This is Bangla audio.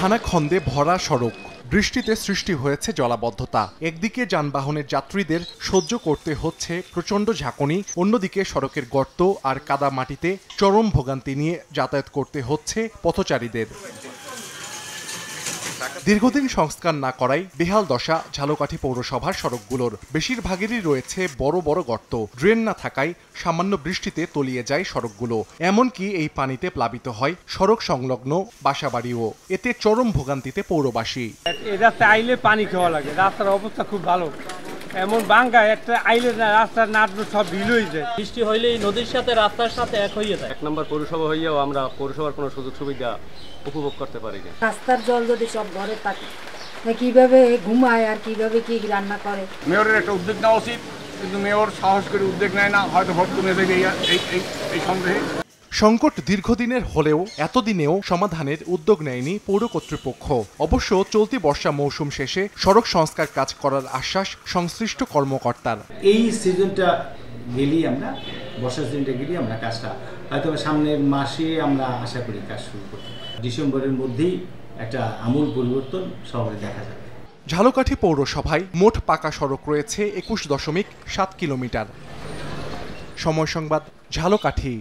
খানাখন্দে ভরা সড়ক, বৃষ্টিতে সৃষ্টি হয়েছে জলাবদ্ধতা। একদিকে যানবাহনের যাত্রীদের সহ্য করতে হচ্ছে প্রচণ্ড ঝাঁকুনি, অন্যদিকে সড়কের গর্ত আর কাদা মাটিতে চরম ভোগান্তি নিয়ে যাতায়াত করতে হচ্ছে পথচারীদের। দীর্ঘদিন সংস্কার না করায় বেহাল দশা ঝালকাঠি পৌরসভার সড়কগুলোর। বেশিরভাগেরই রয়েছে বড় বড় গর্ত, ড্রেন না থাকায় সামান্য বৃষ্টিতে তলিয়ে যায় সড়কগুলো। এমনকি এই পানিতে প্লাবিত হয় সড়ক সংলগ্ন বাসাবাড়িও। এতে চরম ভোগান্তিতে পৌরবাসী। এই রাস্তায় আইলে পানি খাওয়া লাগে, রাস্তার অবস্থা খুব ভালো, এমন বাঙ্গা একটা আইলে রাস্তার নাটলো সব ভিল হয়ে যায়। বৃষ্টি হইলেই নদীর সাথে রাস্তার সাথে এক হয়ে যায়। 1 নম্বর পৌরসভা হইয়াও আমরা পৌরসভার কোনো সুযোগ সুবিধা উপভোগ করতে পারি না। রাস্তার জল যদি সব ঘরে থাকে, কিভাবে ঘুমায় আর কিভাবে কি রান্না করে। মেয়রের একটা উদ্যোগ নেওয়া উচিত, কিন্তু মেয়র সাহস করে উদ্যোগ নেয় না, হয়তো ভোট কমে যাবে এই সন্দেহে। সংকট দীর্ঘদিনের হলেও এতদিনেও সমাধানের উদ্যোগ নেয়নি পৌর কর্তৃপক্ষ। অবশ্য চলতি বর্ষা মৌসুম শেষে সড়ক সংস্কার কাজ করার আশ্বাস সংশ্লিষ্ট কর্মকর্তার। এই সিজনটা গেলেই আমরা বর্ষার সিজনটা গেলেই আমরা কাজটা হয়তো সামনের মাসে আমরা আশা করি কাজ শুরু করতে। ডিসেম্বরের মধ্যেই একটা আমূল পরিবর্তন শহরে দেখা যাবে। ঝালকাঠি পৌরসভায় মোট পাকা সড়ক রয়েছে 21.7 কিলোমিটার। সময় সংবাদ, ঝালকাঠি।